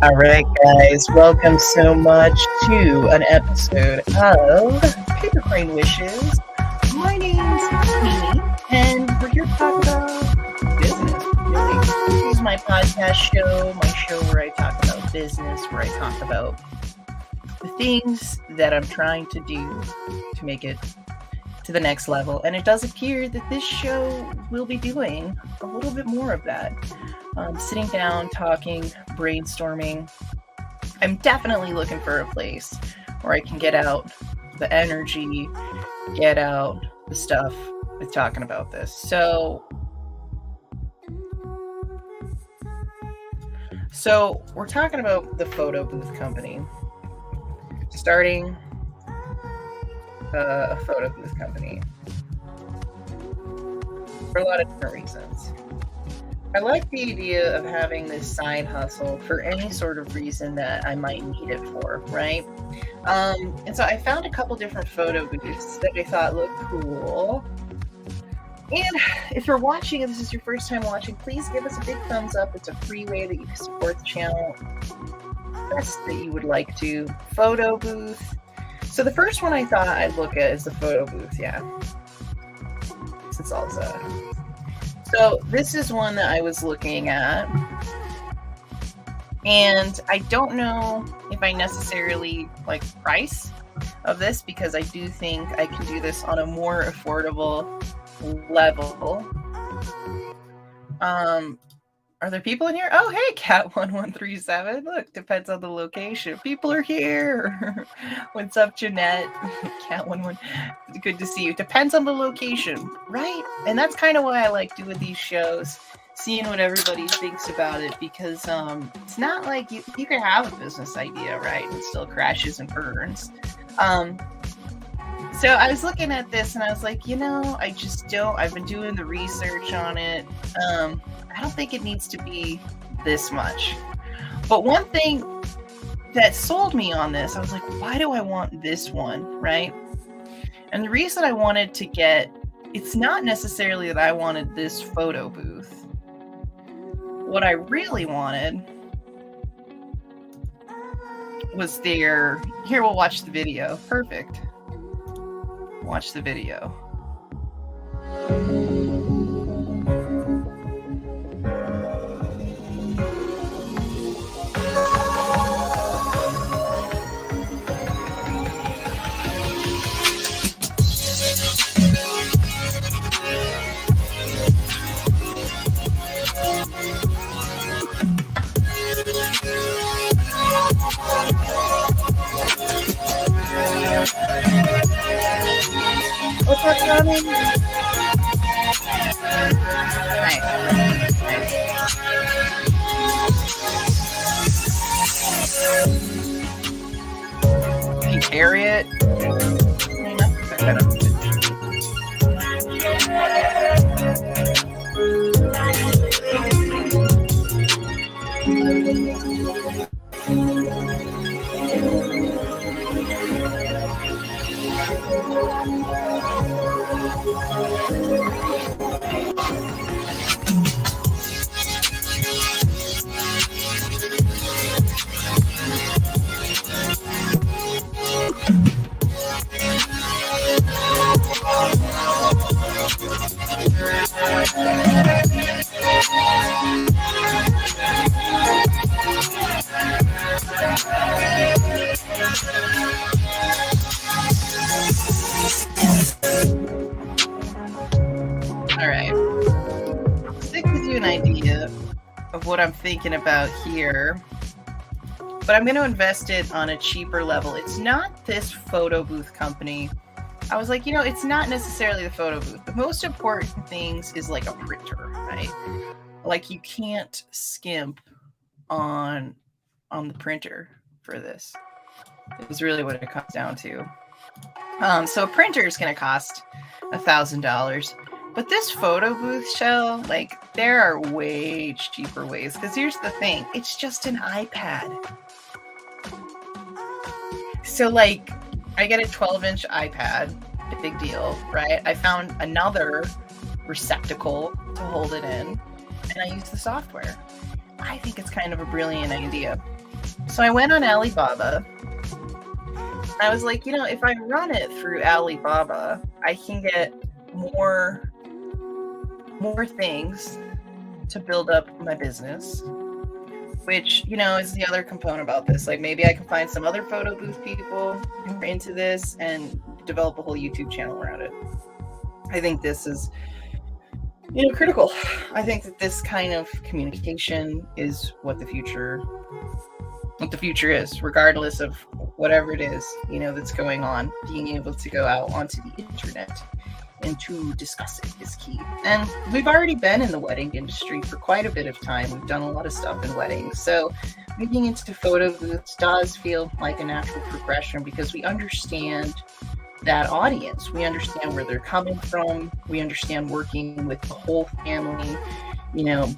All right, guys, welcome so much to an episode of Paper Crane Wishes. My name's Amy, and we're here to talk about business, really. This is my podcast show, my show where I talk about business, where I talk about the things that I'm trying to do to make it to the next level. And it does appear that this show will be doing a little bit more of that. Sitting down, talking, brainstorming. I'm definitely looking for a place where I can get out the energy, get out the stuff with talking about this. So we're talking about the Photobooth company. Starting a Photobooth company for a lot of different reasons. I like the idea of having this side hustle for any sort of reason that I might need it for, right? And so I found a couple different photo booths that I thought looked cool. And if you're watching, and this is your first time watching, please give us a big thumbs up. It's a free way that you can support the channel best that you would like to. Photobooth. So the first one I thought I'd look at is the Photobooth, yeah. Since all So this is one that I was looking at, and I don't know if I necessarily like the price of this, because I do think I can do this on a more affordable level. Are there people in here? Oh, hey, Cat1137. Look, depends on the location. People are here. What's up, Jeanette? Cat11. Good to see you. Depends on the location, right? And that's kind of why I like doing these shows, seeing what everybody thinks about it, because it's not like you can have a business idea, right? And still crashes and burns. So I was looking at this and I was like, I just don't. I've been doing the research on it. I don't think it needs to be this much. But one thing that sold me on this, I was like, why do I want this one, right? And the reason I wanted to it's not necessarily that I wanted this photo booth. What I really wanted was here, we'll watch the video. Perfect. Watch the video. What's up, Tommy? Nice. Can you carry it? All right. This gives you an idea of what I'm thinking about here. But I'm going to invest it on a cheaper level. It's not this photo booth company. I was like, it's not necessarily the photo booth. The most important things is like a printer, right? Like you can't skimp on the printer for this. Is really what it comes down to. So a printer is going to cost $1,000. But this photo booth shell, like there are way cheaper ways. Because here's the thing. It's just an iPad. So like I get a 12-inch iPad, a big deal, right? I found another receptacle to hold it in, and I use the software. I think it's kind of a brilliant idea. So I went on Alibaba. I was like, if I run it through Alibaba, I can get more things to build up my business, which, is the other component about this. Like, maybe I can find some other photo booth people who are into this and develop a whole YouTube channel around it. I think this is, critical. I think that this kind of communication is what the future is, regardless of whatever it is, that's going on. Being able to go out onto the internet and to discuss it is key. And we've already been in the wedding industry for quite a bit of time. We've done a lot of stuff in weddings. So moving into photo booths does feel like a natural progression because we understand that audience. We understand where they're coming from. We understand working with the whole family,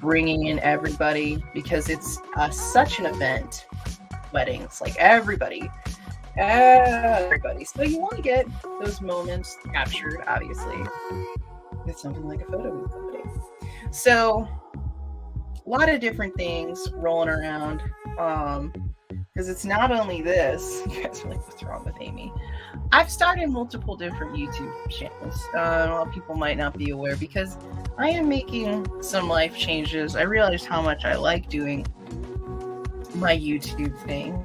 bringing in everybody, because it's such an event. Weddings, like everybody. So you want to get those moments captured, obviously, with something like a photo booth company. So a lot of different things rolling around, because it's not only this. You guys are like, what's wrong with Amy? I've started multiple different YouTube channels. A lot of people might not be aware, because I am making some life changes. I realized how much I like doing my YouTube thing,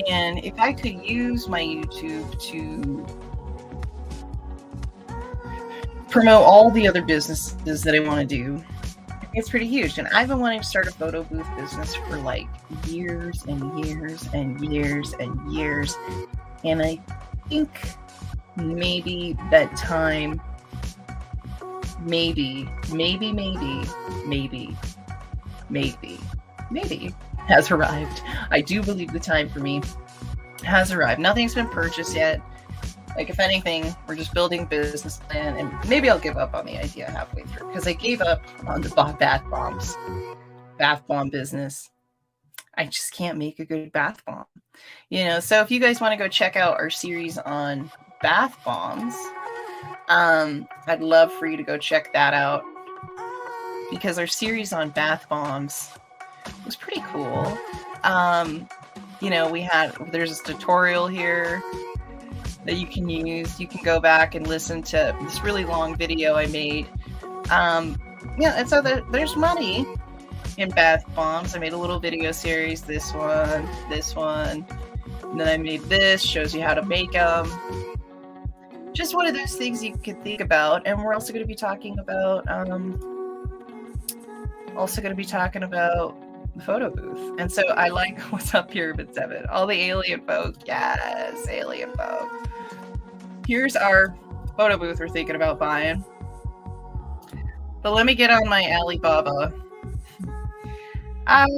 and if I could use my YouTube to promote all the other businesses that I want to do, it's pretty huge. And I've been wanting to start a photo booth business for like years and years and years and years, and I think maybe that time maybe has arrived. I do believe the time for me has arrived. Nothing's been purchased yet. Like, if anything, we're just building business plan, and maybe I'll give up on the idea halfway through, because I gave up on the bath bomb business. I just can't make a good bath bomb. So if you guys want to go check out our series on bath bombs, I'd love for you to go check that out, because our series on bath bombs was pretty cool. There's this tutorial here that you can use. You can go back and listen to this really long video I made. And so there's money in bath bombs. I made a little video series, this one, and then I made this, shows you how to make them. Just one of those things you could think about. And we're also going to be talking about the photo booth. And so I like what's up here at 7. All the alien folk. Yes, alien folk. Here's our photo booth we're thinking about buying. But let me get on my Alibaba.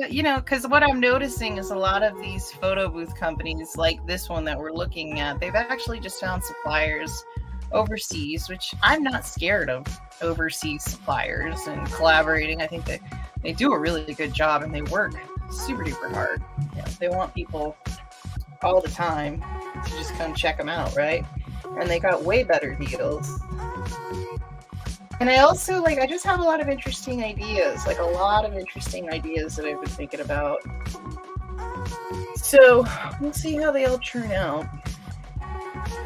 Because what I'm noticing is a lot of these photo booth companies, like this one that we're looking at, they've actually just found suppliers overseas, which I'm not scared of overseas suppliers and collaborating. I think that they do a really good job, and they work super duper hard. They want people all the time to just come check them out, right? And they got way better deals. And I also, I just have a lot of interesting ideas, that I've been thinking about. So we'll see how they all turn out.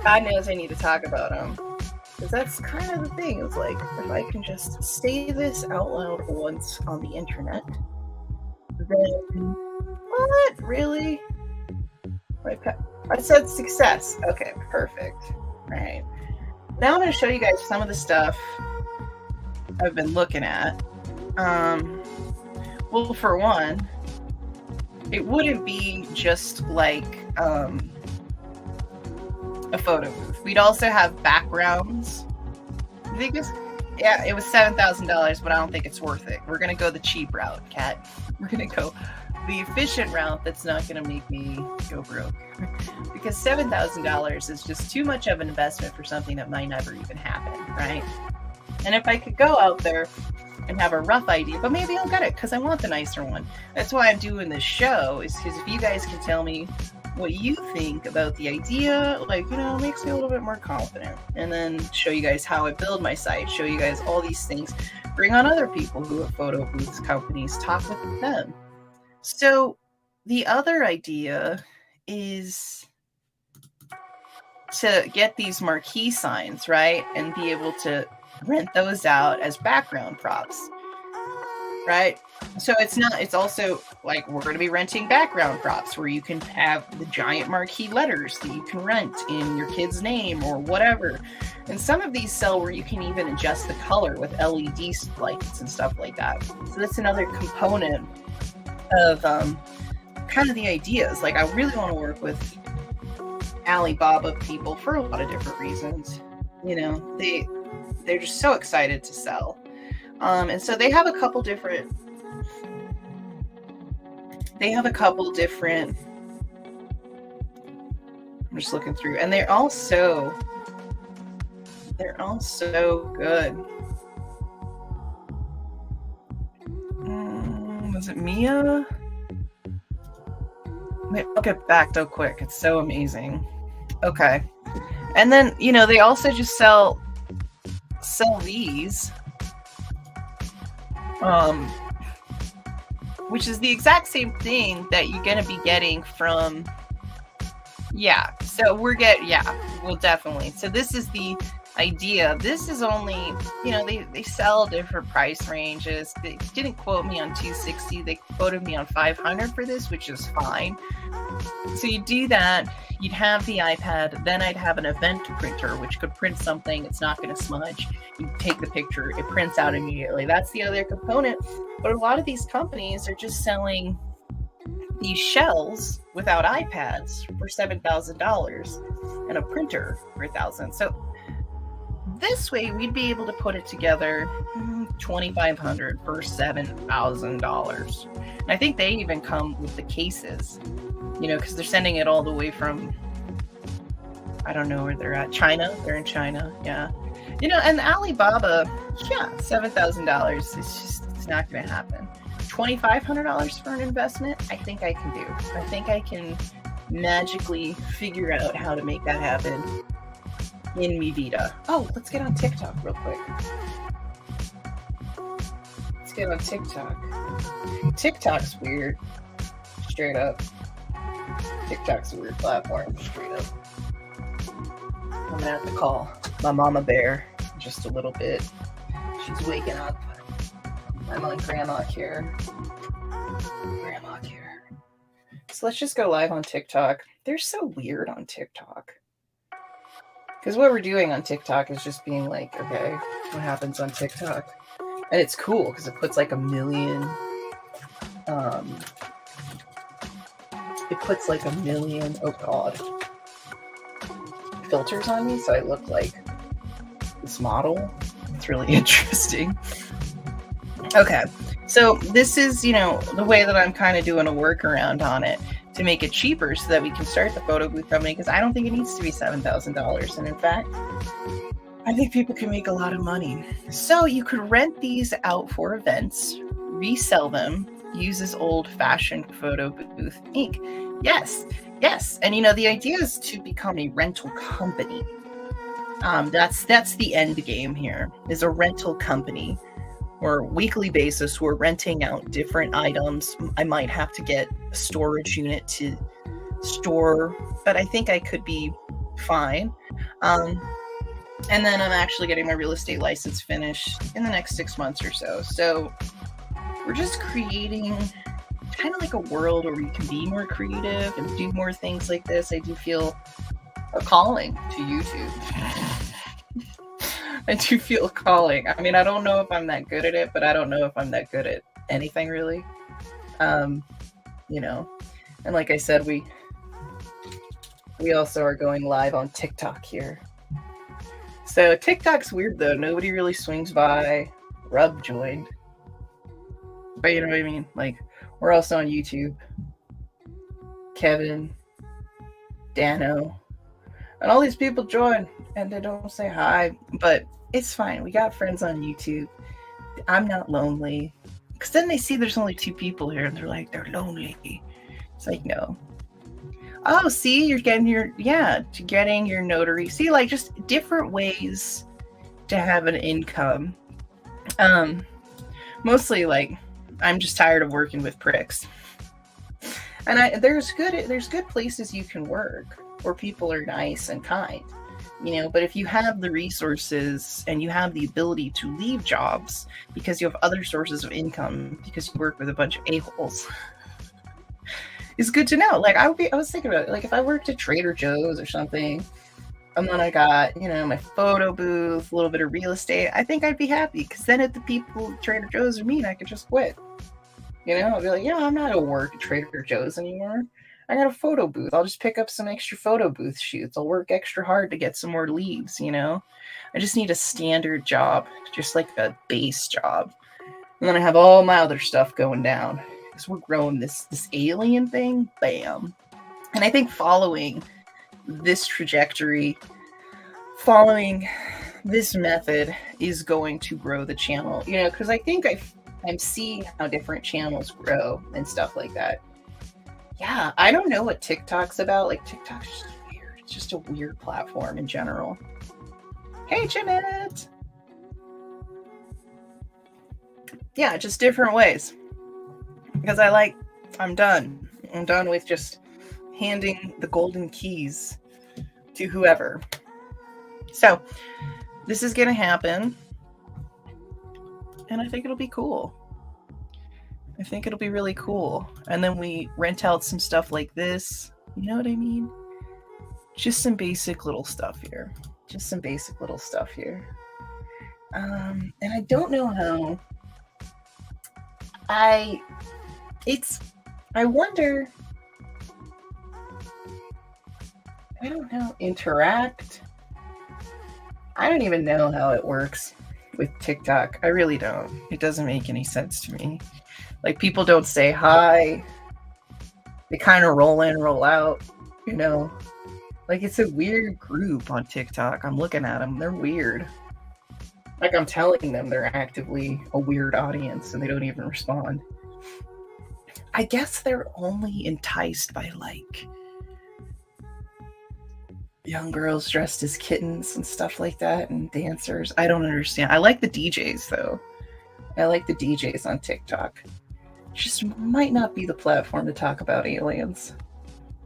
God knows I need to talk about them, because that's kind of the thing. It's like, if I can just say this out loud once on the internet, then what? Really? I said success. Okay, perfect. All right. Now I'm going to show you guys some of the stuff I've been looking at. Well, for one, it wouldn't be just like a photo booth. We'd also have backgrounds. I think it was $7,000, but I don't think it's worth it. We're gonna go the cheap route, Kat. We're gonna go the efficient route that's not gonna make me go broke. Because $7,000 is just too much of an investment for something that might never even happen, right? And if I could go out there and have a rough idea, but maybe I'll get it because I want the nicer one. That's why I'm doing this show, is because if you guys can tell me what you think about the idea, it makes me a little bit more confident. And then show you guys how I build my site, show you guys all these things, bring on other people who have photo booths companies, talk with them. So the other idea is to get these marquee signs, right? And be able to rent those out as background props, right? So it's also like we're going to be renting background props where you can have the giant marquee letters that you can rent in your kid's name or whatever. And some of these sell where you can even adjust the color with LED lights and stuff like that. So that's another component of kind of the ideas. Like I really want to work with Alibaba people for a lot of different reasons. You know, they're just so excited to sell. And so they have a couple different I'm just looking through, and they're all so good. Was it Mia? I'll get back though quick. It's so amazing. Okay. And then, you know, they also just sell these. Which is the exact same thing that you're going to be getting from, so we'll definitely. So this is the idea. This is only, you know, they sell different price ranges. They didn't quote me on $260. They quoted me on $500 for this, which is fine. So you do that, you'd have the iPad, then I'd have an event printer, which could print something. It's not going to smudge. You take the picture, it prints out immediately. That's the other component. But a lot of these companies are just selling these shells without iPads for $7,000 and a printer for $1,000. So this way, we'd be able to put it together $2,500 for $7,000. And I think they even come with the cases, you know, because they're sending it all the way from, I don't know where they're at, China. They're in China, yeah. You know, and Alibaba, $7,000. It's not going to happen. $2,500 for an investment, I think I can do. I think I can magically figure out how to make that happen in Mi Vida. Oh, let's get on TikTok real quick. Let's get on TikTok. TikTok's weird. Straight up. TikTok's a weird platform. Straight up. I'm gonna have to call my mama bear just a little bit. She's waking up. I'm on Grandma Care. Grandma Care. So let's just go live on TikTok. They're so weird on TikTok. Because what we're doing on TikTok is just being like, okay, what happens on TikTok? And it's cool because it puts like a million, oh God, filters on me. So I look like this model. It's really interesting. Okay. So this is, you know, the way that I'm kind of doing a workaround on it to make it cheaper so that we can start the Photobooth company, because I don't think it needs to be $7,000. And in fact, I think people can make a lot of money. So you could rent these out for events, resell them, use this old-fashioned Photobooth ink. Yes. And you know, the idea is to become a rental company. That's the end game here, is a rental company. Or weekly basis, we're renting out different items. I might have to get a storage unit to store, but I think I could be fine. And then I'm actually getting my real estate license finished in the next 6 months or so. So we're just creating kind of like a world where we can be more creative and do more things like this. I do feel a calling to YouTube. I do feel a calling. I mean, I don't know if I'm that good at it, but I don't know if I'm that good at anything really. You know, and like I said, we also are going live on TikTok here. So TikTok's weird though. Nobody really swings by. Rub joined. But you know what I mean? Like, we're also on YouTube. Kevin, Dano, and all these people join and they don't say hi, but it's fine. We got friends on YouTube. I'm not lonely. Because then they see there's only 2 people here and they're like, they're lonely. It's like, no. Oh, see, you're getting your notary. See, like, just different ways to have an income. Mostly, like, I'm just tired of working with pricks. And there's good places you can work where people are nice and kind, but if you have the resources and you have the ability to leave jobs because you have other sources of income because you work with a bunch of a-holes, it's good to know. Like I was thinking about it, like if I worked at Trader Joe's or something, and then I got, my photo booth, a little bit of real estate, I think I'd be happy because then if the people at Trader Joe's are mean, I could just quit. I'll be like, yeah, I'm not at work at Trader Joe's anymore. I got a photo booth. I'll just pick up some extra photo booth shoots. I'll work extra hard to get some more leads, I just need a standard job, just like a base job. And then I have all my other stuff going down. Because we're growing this alien thing, bam. And I think following this trajectory, following this method is going to grow the channel, because I think I'm seeing how different channels grow and stuff like that. Yeah, I don't know what TikTok's about. Like, TikTok's just weird. It's just a weird platform in general. Hey, Jeanette! Yeah, just different ways. Because I'm done. I'm done with just handing the golden keys to whoever. So, this is going to happen. And I think it'll be cool. I think it'll be really cool. And then we rent out some stuff like this. You know what I mean? Just some basic little stuff here. And I don't know how. I wonder. I don't know. Interact. I don't even know how it works with TikTok. I really don't. It doesn't make any sense to me. Like, people don't say hi. They kind of roll in, roll out, Like, it's a weird group on TikTok. I'm looking at them. They're weird. Like, I'm telling them they're actively a weird audience and they don't even respond. I guess they're only enticed by, like, young girls dressed as kittens and stuff like that and dancers. I don't understand. I like the DJs, though. I like the DJs on TikTok. Just might not be the platform to talk about aliens.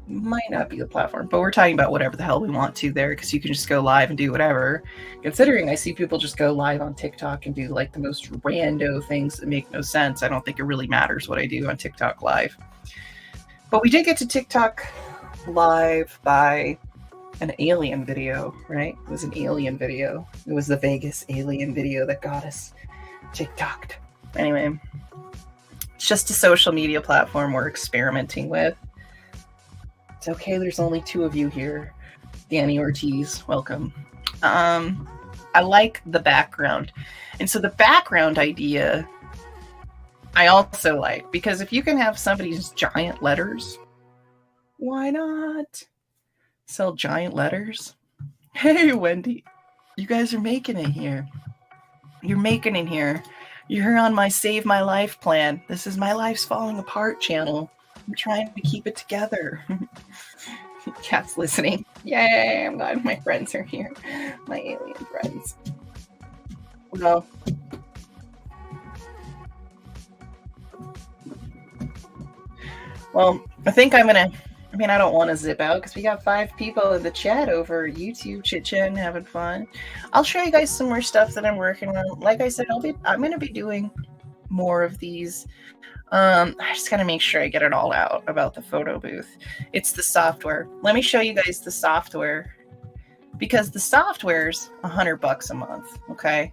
Might not be the platform, but we're talking about whatever the hell we want to there, because you can just go live and do whatever. Considering I see people just go live on TikTok and do like the most rando things that make no sense, I don't think it really matters what I do on TikTok live. But we did get to TikTok live by an alien video, right? It was an alien video. It was the Vegas alien video that got us TikToked. Anyway, it's just a social media platform we're experimenting with. It's okay, there's only 2 of you here. Danny Ortiz, welcome. I like the background. And so the background idea, I also like, because if you can have somebody's giant letters, why not sell giant letters? Hey, Wendy, you guys are making it here. You're making it here. You're on my Save My Life plan. This is My Life's Falling Apart channel. I'm trying to keep it together. Cat's listening. Yay, I'm glad my friends are here. My alien friends. Well, I think I don't want to zip out because we got 5 people in the chat over YouTube, chit-chatting, having fun. I'll show you guys some more stuff that I'm working on. Like I said, I'm going to be doing more of these. I just got to make sure I get it all out about the photo booth. It's the software. Let me show you guys the software, because the software's $100 a month. Okay.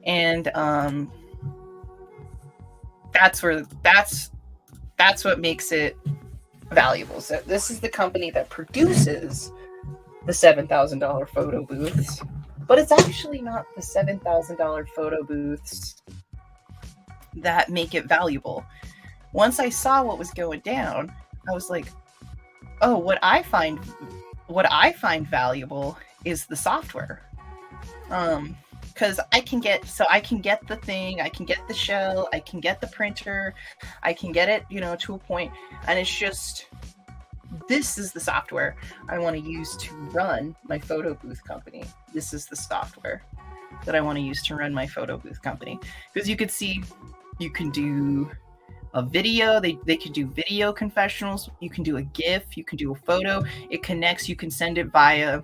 And, that's what makes it valuable. So this is the company that produces the $7,000 photo booths, but it's actually not the $7,000 photo booths that make it valuable. Once I saw what was going down, I was like, oh, what I find valuable is the software. Because I can get the thing, I can get the shell, I can get the printer, I can get it, to a point, and it's just, this is the software I want to use to run my photo booth company. This is the software that I want to use to run my photo booth company. Because you could see, you can do a video. They can do video confessionals. You can do a GIF. You can do a photo. It connects. You can send it via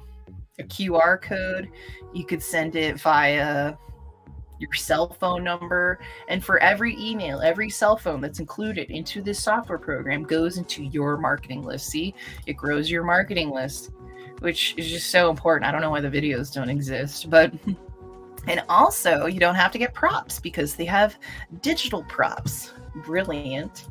a QR code. You could send it via your cell phone number. And for every email, every cell phone that's included into this software program goes into your marketing list. See, it grows your marketing list, which is just so important. I don't know why the videos don't exist, but and also you don't have to get props because they have digital props. Brilliant.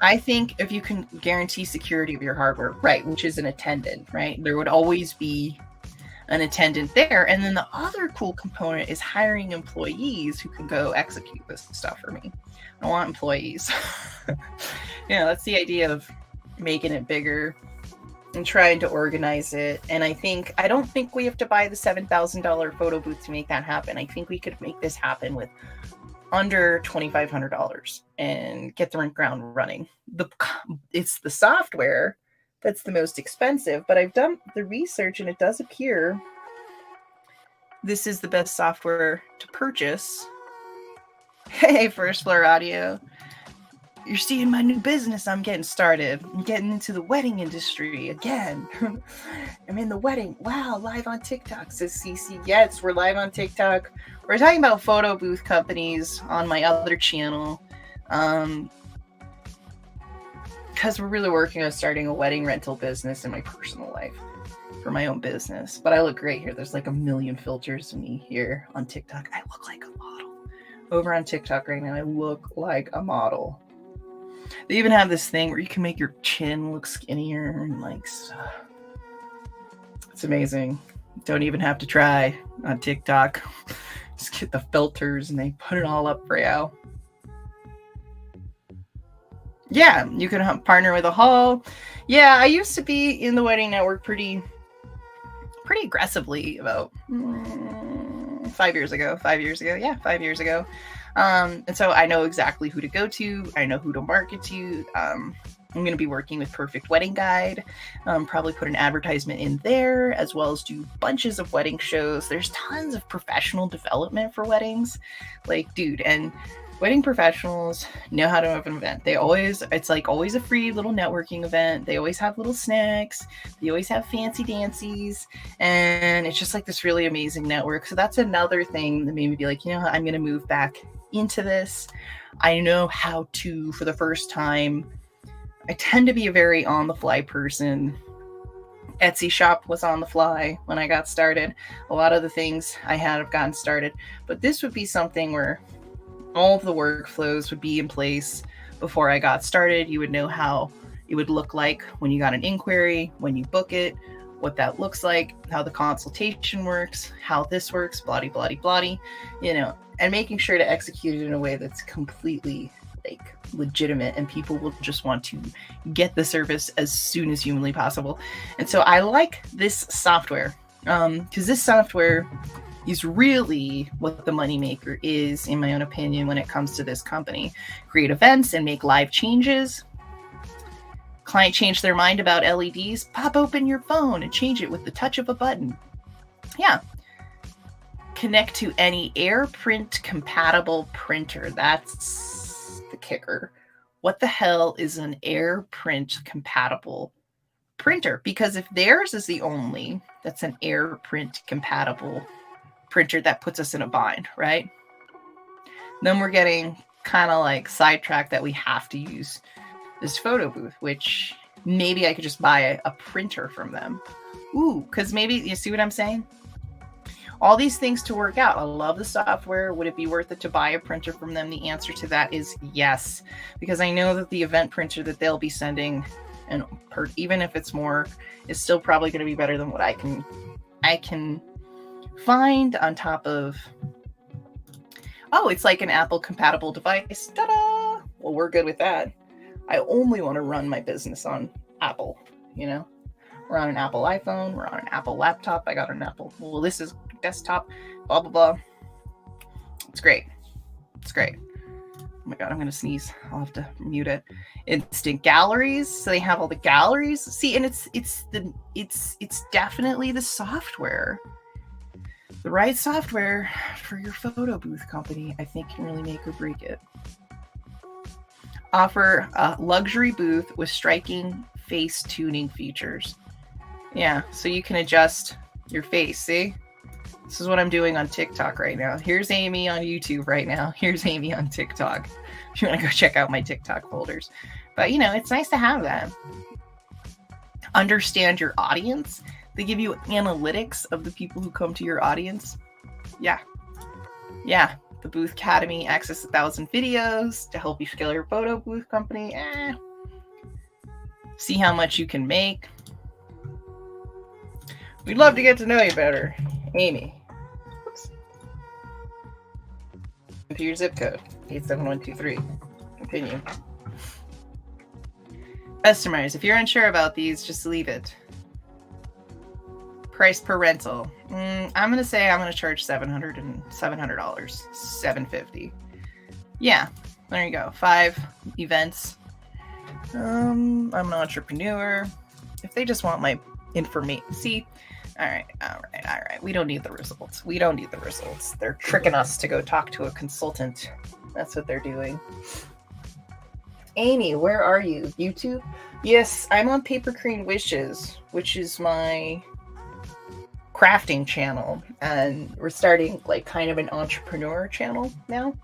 I think if you can guarantee security of your hardware, right, which is an attendant, right? There would always be an attendant there. And then the other cool component is hiring employees who can go execute this stuff for me. I want employees. That's the idea of making it bigger and trying to organize it. And I don't think we have to buy the $7,000 photo booth to make that happen. I think we could make this happen with under $2,500 and get the ground running. It's the software that's the most expensive, but I've done the research and it does appear this is the best software to purchase. Hey, First Floor Audio. You're seeing my new business. I'm getting started. I'm getting into the wedding industry again. I'm in the wedding. Wow, live on TikTok, says CC. Yes, we're live on TikTok. We're talking about photo booth companies on my other channel. Because we're really working on starting a wedding rental business in my personal life for my own business. But I look great here. There's like a million filters of me here on TikTok. I look like a model. Over on TikTok right now, I look like a model. They even have this thing where you can make your chin look skinnier and it's amazing. Don't even have to try on TikTok. Just get the filters and they put it all up for you. Yeah, you can partner with a hall. Yeah, I used to be in the wedding network pretty aggressively about 5 years ago. 5 years ago. Yeah, 5 years ago. And so I know exactly who to go to. I know who to market to. I'm going to be working with Perfect Wedding Guide. Probably put an advertisement in there, as well as do bunches of wedding shows. There's tons of professional development for weddings. And wedding professionals know how to have an event. It's like always a free little networking event. They always have little snacks. They always have fancy dancies. And it's just like this really amazing network. So that's another thing that made me be like, I'm going to move back into this. I know how to, for the first time, I tend to be a very on the fly person. Etsy shop was on the fly when I got started. A lot of the things I have gotten started, but this would be something where all of the workflows would be in place before I got started. You would know how it would look like when you got an inquiry, when you book it, what that looks like, how the consultation works, how this works, bloody, and making sure to execute it in a way that's completely legitimate and people will just want to get the service as soon as humanly possible. And so I like this software because this software is really what the moneymaker is, in my own opinion, when it comes to this company. Create events and make live changes. Client changed their mind about LEDs. Pop open your phone and change it with the touch of a button. Yeah. Connect to any AirPrint compatible printer. That's the kicker. What the hell is an AirPrint compatible printer? Because if theirs is the only that's an AirPrint compatible printer, that puts us in a bind, right? Then we're getting kind of sidetracked that we have to use this photo booth, which maybe I could just buy a printer from them. Ooh, because maybe, you see what I'm saying? All these things to work out. I love the software. Would it be worth it to buy a printer from them? The answer to that is yes, because I know that the event printer that they'll be sending, and even if it's more, is still probably going to be better than what I can find on top of. Oh, it's like an Apple compatible device. Ta-da! Well, we're good with that. I only want to run my business on Apple, We're on an Apple iPhone. We're on an Apple laptop. I got an Apple. Well, this is desktop. Blah, blah, blah. It's great. Oh my God, I'm going to sneeze. I'll have to mute it. Instant galleries. So they have all the galleries. See, and it's definitely the software The right software for your photo booth company, I think, can really make or break it. Offer a luxury booth with striking face tuning features. Yeah, so you can adjust your face, see? This is what I'm doing on TikTok right now. Here's Amy on YouTube right now. Here's Amy on TikTok. If you want to go check out my TikTok folders. But, you know, it's nice to have that. Understand your audience. They give you analytics of the people who come to your audience. Yeah. The Booth Academy, access 1,000 videos to help you scale your photo booth company. See how much you can make. We'd love to get to know you better. Amy. Oops. Enter your zip code, 87123. Continue. Customers, if you're unsure about these, just leave it. Price per rental. I'm going to say I'm going to charge $700. $750. Yeah, there you go. 5 events. I'm an entrepreneur. If they just want my information, see, all right. We don't need the results. They're tricking us to go talk to a consultant. That's what they're doing. Amy, where are you? YouTube? Yes, I'm on Paper Crane Wishes, which is my crafting channel, and we're starting like kind of an entrepreneur channel now.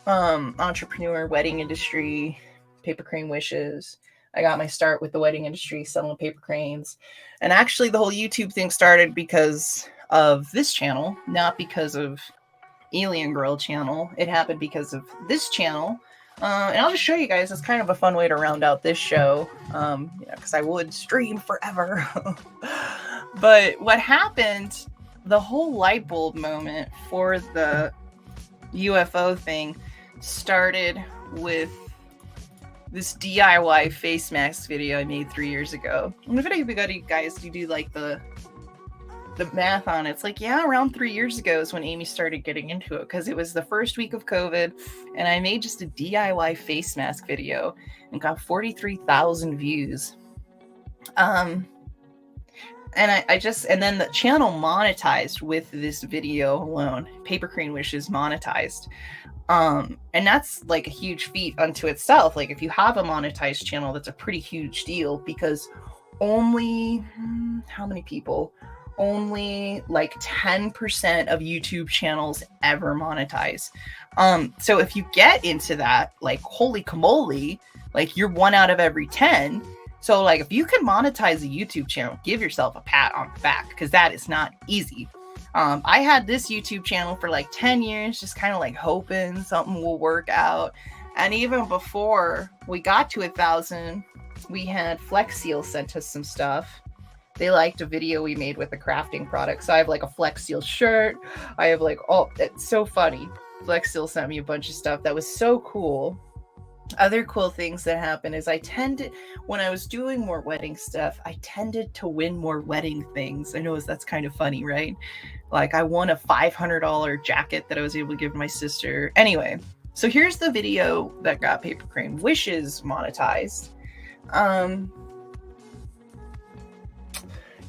Entrepreneur, wedding industry, Paper Crane Wishes. I got my start with the wedding industry selling paper cranes. And actually the whole YouTube thing started because of this channel, not because of Alien Girl channel. It happened because of this channel. And I'll just show you guys. It's kind of a fun way to round out this show. Because I would stream forever. But what happened, the whole light bulb moment for the UFO thing started with this DIY face mask video I made 3 years ago. And if anybody guys, you do like the math on it, it's like, yeah, around 3 years ago is when Amy started getting into it, because it was the first week of COVID, and I made just a DIY face mask video and got 43,000 views. And then the channel monetized with this video alone. Paper Crane Wishes monetized. And that's like a huge feat unto itself. Like if you have a monetized channel, that's a pretty huge deal, because only, how many people? Only like 10% of YouTube channels ever monetize. So if you get into that, like holy camole, like you're 1 out of every 10. So like if you can monetize a YouTube channel, give yourself a pat on the back, because that is not easy. I had this YouTube channel for like 10 years, just kind of like hoping something will work out. And even before we got to 1,000, we had Flex Seal sent us some stuff. They liked a video we made with a crafting product. So I have like a Flex Seal shirt. I have like, it's so funny. Flex Seal sent me a bunch of stuff that was so cool. Other cool things that happen is when I was doing more wedding stuff, I tended to win more wedding things. I know that's kind of funny, right? Like I won a $500 jacket that I was able to give to my sister. Anyway, so here's the video that got Paper Crane Wishes monetized.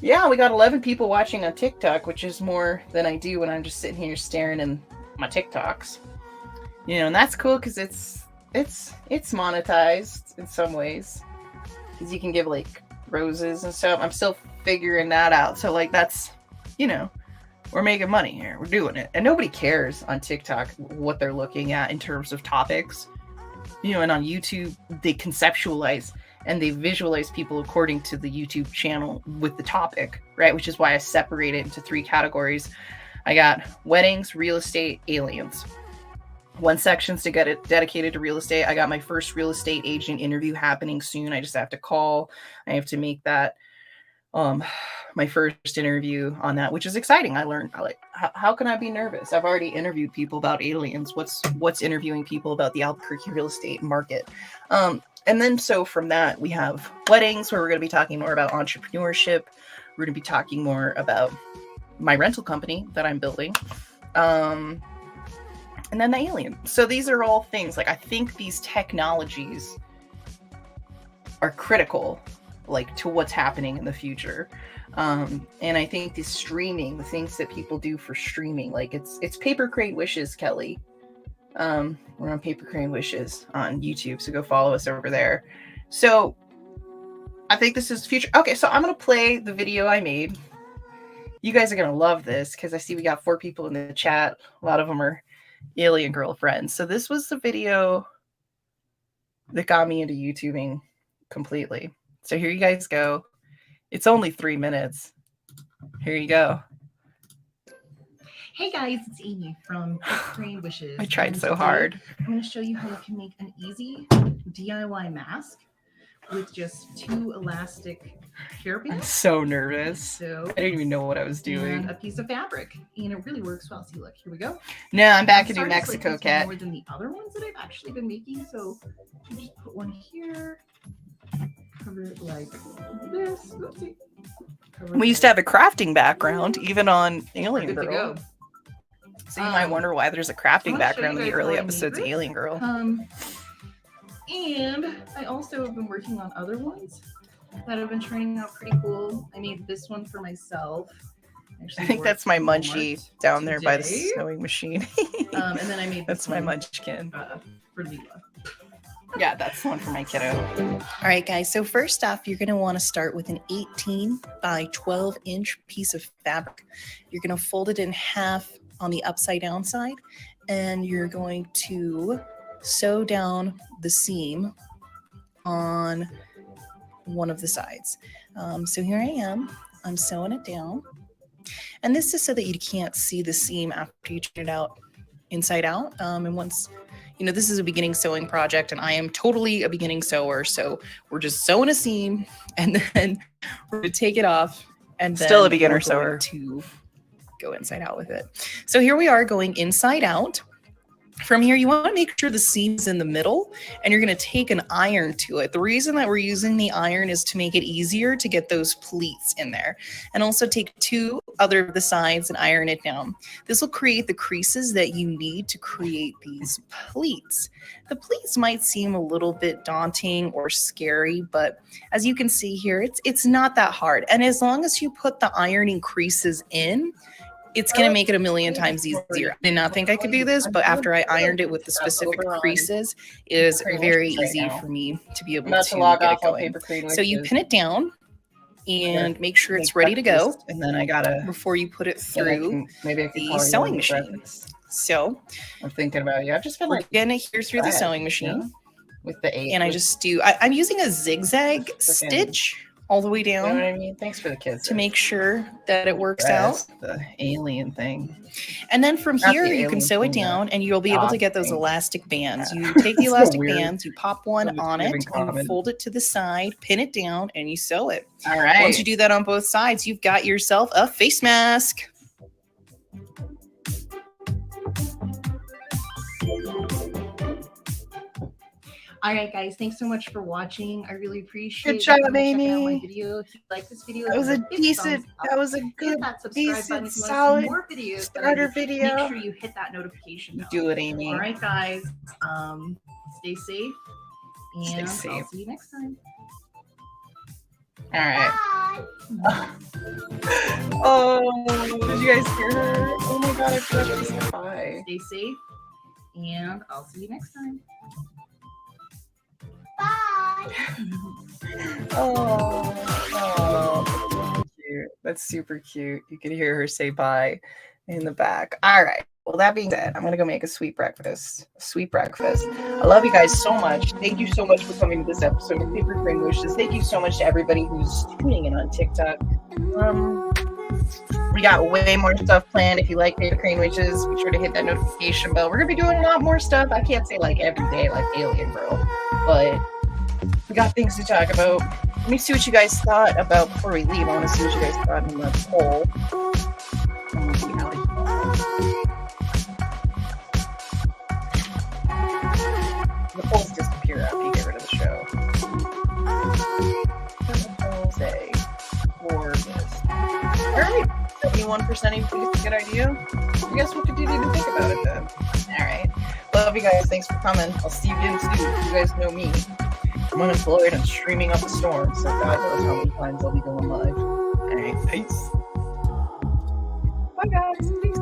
Yeah, we got 11 people watching on TikTok, which is more than I do when I'm just sitting here staring in my TikToks. You know, and that's cool because it's monetized in some ways, because you can give like roses and stuff. I'm still figuring that out. So like that's, you know, we're making money here. We're doing it. And nobody cares on TikTok what they're looking at in terms of topics. You know, and on YouTube, they conceptualize and they visualize people according to the YouTube channel with the topic, right? Which is why I separate it into 3 categories. I got weddings, real estate, aliens. One section's to get it dedicated to real estate. I got my first real estate agent interview happening soon. I just have to call. I have to make that my first interview on that, which is exciting. I learned like how can I be nervous? I've already interviewed people about aliens. What's interviewing people about the Albuquerque real estate market? And then so from that we have weddings, where we're going to be talking more about entrepreneurship. We're going to be talking more about my rental company that I'm building. And then the alien. So these are all things like I think these technologies are critical like to what's happening in the future. And I think the streaming, the things that people do for streaming, like it's Paper Crane Wishes, Kelly. We're on Paper Crane Wishes on YouTube, so go follow us over there. So I think this is future. Okay, so I'm gonna play the video I made. You guys are gonna love this because I see we got 4 people in the chat. A lot of them are alien girlfriends. So this was the video that got me into YouTubing completely. So here you guys go. It's only 3 minutes. Here you go. Hey guys, it's Amy from Crane Wishes. I tried so hard. I'm going to show you how you can make an easy DIY mask with just 2 elastic hairpins. I'm so nervous. So I didn't even know what I was doing. And a piece of fabric, and it really works well. See, look, here we go. No, I'm back in New Mexico, Kat. More than the other ones that I've actually been making. So you just put one here, cover it like this. Oopsie. We used to have a crafting background, even on Alien Good to Girl. go. So you might wonder why there's a crafting background in the early episodes of Alien Girl. And I also have been working on other ones that have been turning out pretty cool. I made this one for myself. I think that's my munchie down there by the sewing machine. And then I made that's my munchkin for Leela. Yeah, that's the one for my kiddo. All right, guys. So first off, you're going to want to start with an 18 by 12 inch piece of fabric. You're going to fold it in half on the upside down side, and you're going to sew down the seam on one of the sides. So here I am. I'm sewing it down. And this is so that you can't see the seam after you turn it out inside out. And once, you know, this is a beginning sewing project, and I am totally a beginning sewer. So we're just sewing a seam, and then we're going to take it off, and then still a beginner sewer to go inside out with it. So here we are going inside out. From here, you want to make sure the seam's in the middle, and you're going to take an iron to it. The reason that we're using the iron is to make it easier to get those pleats in there, and also take 2 other of the sides and iron it down. This will create the creases that you need to create these pleats. The pleats might seem a little bit daunting or scary, but as you can see here, it's not that hard. And as long as you put the ironing creases in, it's going to make it a million times easier. I did not think I could do this, but after I ironed it with the specific creases, it is very easy for me to be able to get it going. So you pin it down and make sure it's ready to go. And then I gotta, before you put it through maybe the sewing machine. So I'm thinking about you. I've just been like getting it here through the sewing machine with the 8. And I just do, I'm using a zigzag stitch all the way down. You know what I mean? Thanks for the kids. To make sure that it works out. The alien thing. And then from here, you can sew it down, and you'll be able to get those elastic bands. You take the elastic bands, you pop one on it, you fold it to the side, pin it down, and you sew it. All right. Once you do that on both sides, you've got yourself a face mask. All right, guys, thanks so much for watching. I really appreciate it. Good job, Amy. Amy. My video. If you like this video, that was a decent, that was a good, decent, solid more videos, starter video. Make sure you hit that notification bell. Do it, Amy. All right, guys. Stay safe, and Stay safe. I'll see you next time. All right. Oh, did you guys hear her? Oh my God, I forgot to say bye. Stay safe, and I'll see you next time. Bye. Oh, cute. That's super cute. You can hear her say bye in the back. All right. Well, that being said, I'm going to go make a sweet breakfast. I love you guys so much. Thank you so much for coming to this episode of Paper Crane Wishes. Thank you so much to everybody who's tuning in on TikTok. We got way more stuff planned. If you like Paper Crane Wishes, be sure to hit that notification bell. We're going to be doing a lot more stuff. I can't say like every day like Alien Girl, but we got things to talk about. Let me see what you guys thought about before we leave. I want to see what you guys thought in the poll. The polls disappear after you get rid of the show. Say for this. All right, 71% of you think it's a good idea. I guess we could even think about it then. All right, love you guys. Thanks for coming. I'll see you again soon. You guys know me. I'm unemployed and streaming up a storm, so God knows how many times I'll be going live. All right, peace. Bye, guys.